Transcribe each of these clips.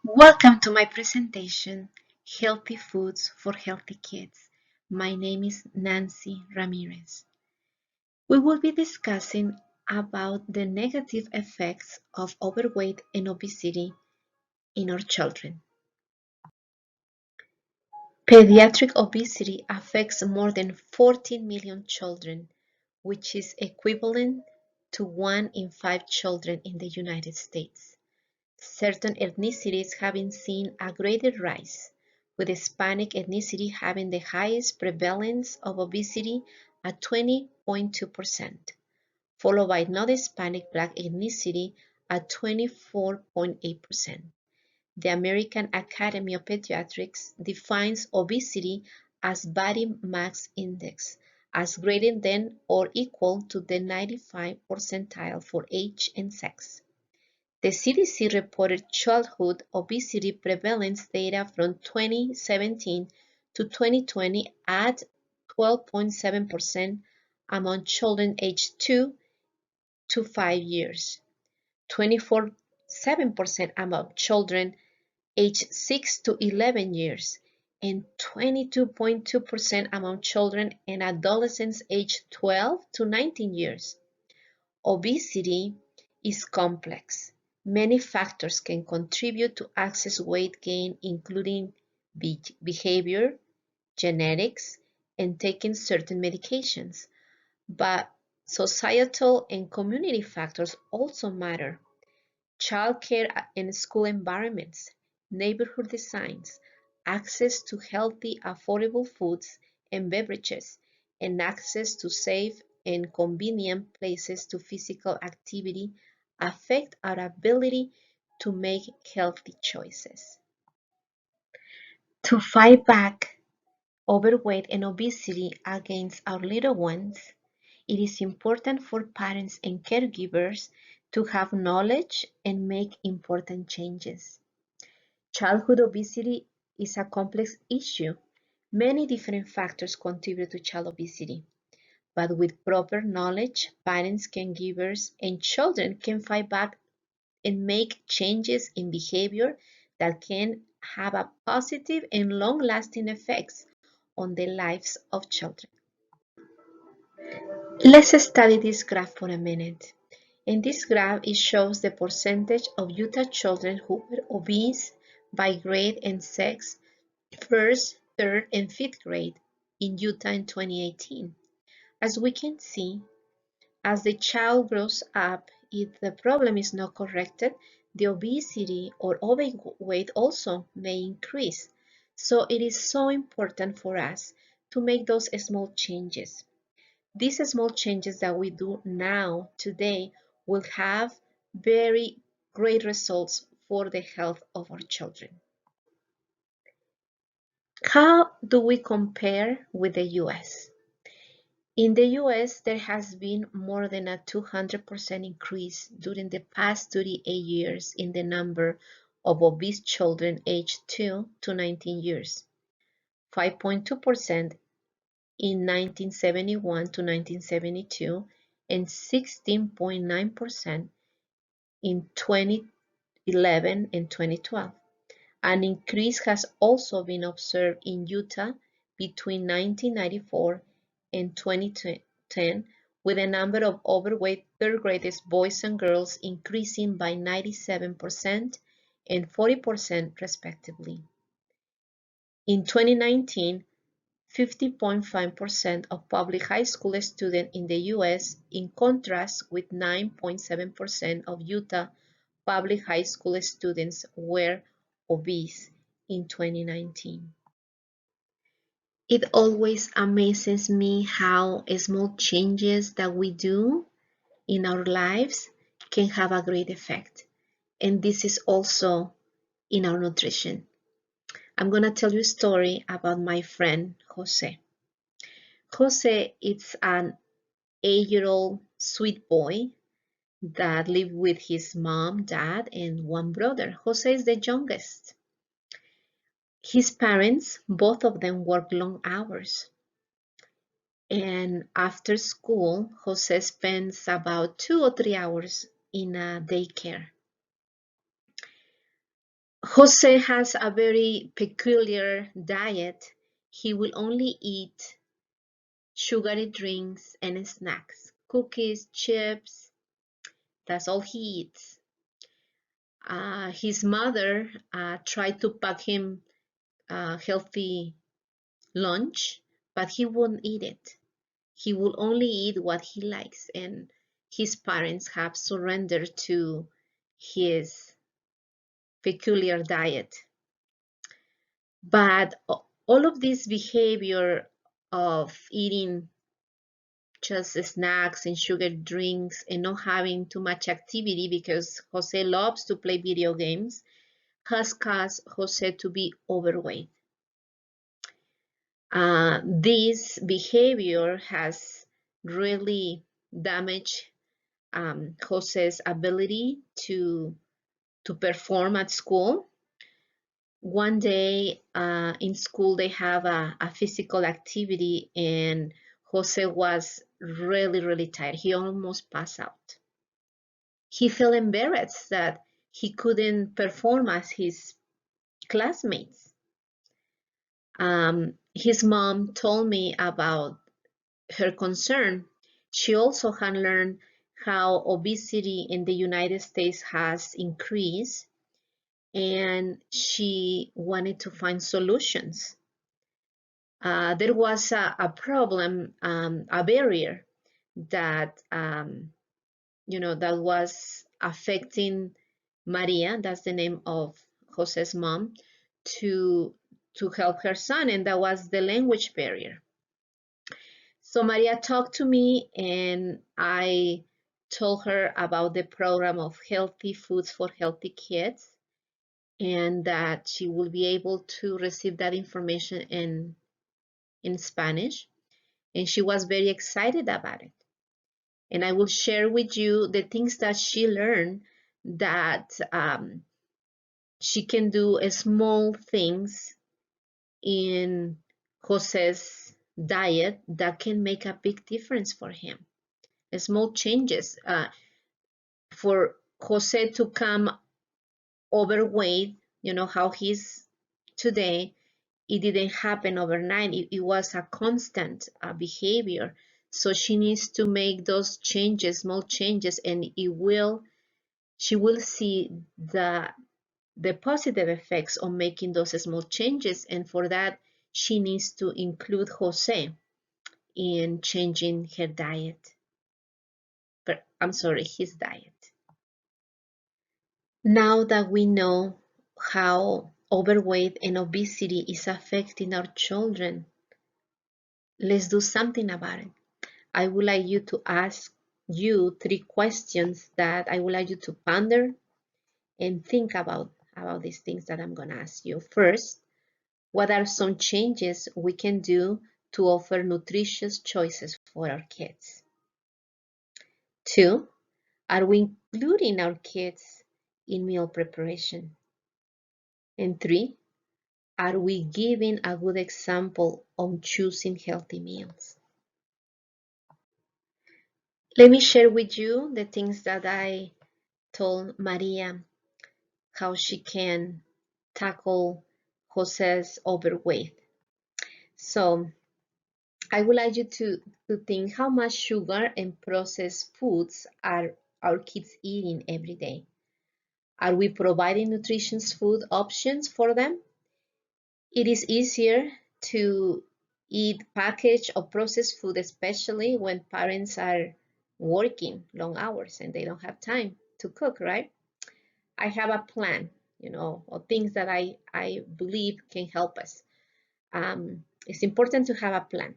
Welcome to my presentation, Healthy Foods for Healthy Kids. My name is Nancy Ramirez. We will be discussing about the negative effects of overweight and obesity in our children. Pediatric obesity affects more than 14 million children, which is equivalent to 1 in 5 children in the United States. Certain ethnicities having seen a greater rise, with Hispanic ethnicity having the highest prevalence of obesity at 20.2%, followed by non-Hispanic Black ethnicity at 24.8%. The American Academy of Pediatrics defines obesity as body mass index as greater than or equal to the 95th percentile for age and sex. The CDC reported childhood obesity prevalence data from 2017 to 2020 at 12.7% among children aged 2 to 5 years, 24.7% among children aged 6 to 11 years, and 22.2% among children and adolescents aged 12 to 19 years. Obesity is complex. Many factors can contribute to excess weight gain, including behavior, genetics, and taking certain medications. But societal and community factors also matter. Childcare and school environments, neighborhood designs, access to healthy, affordable foods and beverages, and access to safe and convenient places to physical activity affect our ability to make healthy choices. To fight back overweight and obesity against our little ones, it is important for parents and caregivers to have knowledge and make important changes. Childhood obesity is a complex issue. Many different factors contribute to child obesity, but with proper knowledge, parents, caregivers, and children can fight back and make changes in behavior that can have a positive and long-lasting effects on the lives of children. Let's study this graph for a minute. In this graph, it shows the percentage of Utah children who were obese by grade and sex, first, third, and fifth grade in Utah in 2018. As we can see, as the child grows up, if the problem is not corrected, the obesity or overweight also may increase. So it is so important for us to make those small changes. These small changes that we do now, today, will have very great results for the health of our children. How do we compare with the US? In the US, there has been more than a 200% increase during the past 38 years in the number of obese children aged 2 to 19 years, 5.2% in 1971 to 1972, and 16.9% in 2011 and 2012. An increase has also been observed in Utah between 1994 and 2010, with the number of overweight third graders, boys and girls, increasing by 97% and 40% respectively. In 2019, 50.5% of public high school students in the U.S., in contrast with 9.7% of Utah public high school students, were obese in 2019. It always amazes me how small changes that we do in our lives can have a great effect. And this is also in our nutrition. I'm going to tell you a story about my friend Jose. Jose is an 8-year-old sweet boy that lived with his mom, dad, and one brother. Jose is the youngest. His parents, both of them, work long hours. And after school, Jose spends about 2 or 3 hours in a daycare. Jose has a very peculiar diet. He will only eat sugary drinks and snacks, cookies, chips. That's all he eats. His mother tried to pack him a healthy lunch, but he won't eat it. He will only eat what he likes, and his parents have surrendered to his peculiar diet. But all of this behavior of eating just snacks and sugar drinks and not having too much activity, because Jose loves to play video games, has caused Jose to be overweight. This behavior has really damaged Jose's ability to perform at school. One day in school, they have a physical activity, and Jose was really tired. He almost passed out. He felt embarrassed that he couldn't perform as his classmates. His mom told me about her concern. She also had learned how obesity in the United States has increased, and she wanted to find solutions. There was a problem, a barrier that that was affecting Maria. That's the name of Jose's mom, to help her son, and that was the language barrier. So Maria talked to me, and I told her about the program of healthy foods for healthy kids, and that she will be able to receive that information in Spanish. And she was very excited about it. And I will share with you the things that she learned, that she can do small things in Jose's diet that can make a big difference for him. Small changes. For Jose to come overweight, how he's today, it didn't happen overnight. It was a constant behavior. So she needs to make those changes, small changes, and she will see the positive effects of making those small changes. And for that, she needs to include Jose in changing her diet. But I'm sorry, his diet. Now that we know how overweight and obesity is affecting our children, let's do something about it. I would like you to ask you 3 questions that I would like you to ponder and think about these things that I'm going to ask you. First, what are some changes we can do to offer nutritious choices for our kids? 2, are we including our kids in meal preparation? And 3, are we giving a good example on choosing healthy meals? Let me share with you the things that I told Maria, how she can tackle Jose's overweight. So I would like you to think, how much sugar and processed foods are our kids eating every day? Are we providing nutritious food options for them? It is easier to eat packaged or processed food, especially when parents are working long hours and they don't have time to cook, right? I have a plan, of things that I believe can help us. It's important to have a plan.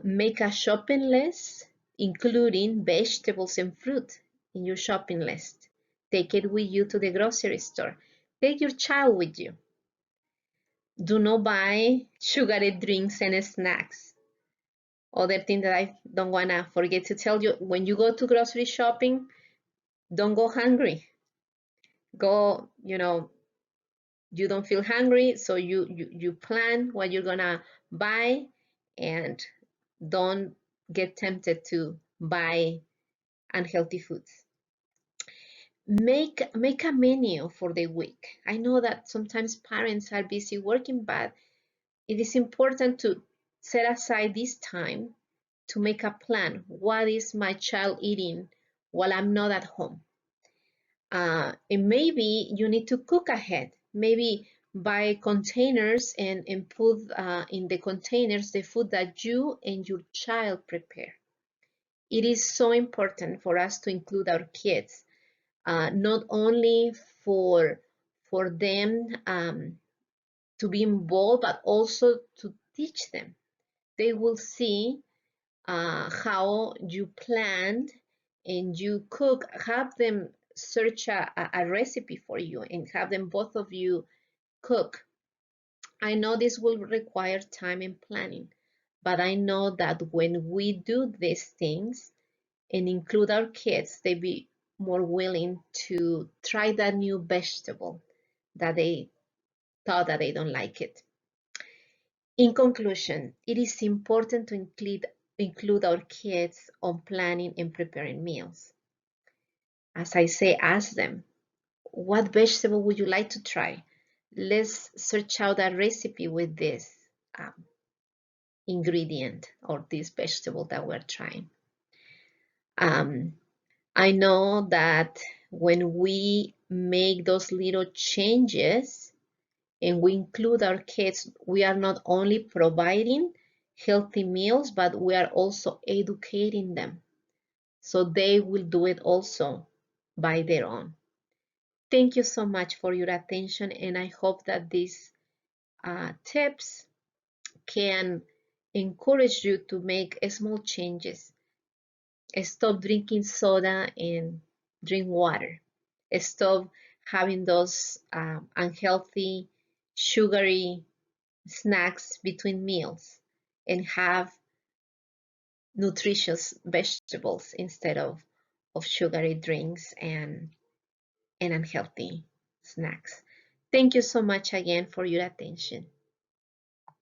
Make a shopping list, including vegetables and fruit in your shopping list. Take it with you to the grocery store. Take your child with you. Do not buy sugary drinks and snacks. Other thing that I don't want to forget to tell you, when you go to grocery shopping, don't go hungry. Go, you don't feel hungry, so you plan what you're gonna buy, and don't get tempted to buy unhealthy foods. Make a menu for the week. I know that sometimes parents are busy working, but it is important to set aside this time to make a plan. What is my child eating while I'm not at home? And maybe you need to cook ahead. Maybe buy containers and put in the containers the food that you and your child prepare. It is so important for us to include our kids, not only for them to be involved, but also to teach them. They will see how you planned and you cook. Have them search a recipe for you and have them, both of you, cook. I know this will require time and planning, but I know that when we do these things and include our kids, they be more willing to try that new vegetable that they thought that they don't like it. In conclusion, it is important to include our kids on planning and preparing meals. As I say, ask them, what vegetable would you like to try? Let's search out a recipe with this ingredient or this vegetable that we're trying. I know that when we make those little changes and we include our kids, we are not only providing healthy meals, but we are also educating them. So they will do it also by their own. Thank you so much for your attention, and I hope that these tips can encourage you to make small changes. Stop drinking soda and drink water. Stop having those unhealthy, sugary snacks between meals and have nutritious vegetables instead of sugary drinks and unhealthy snacks. Thank you so much again for your attention.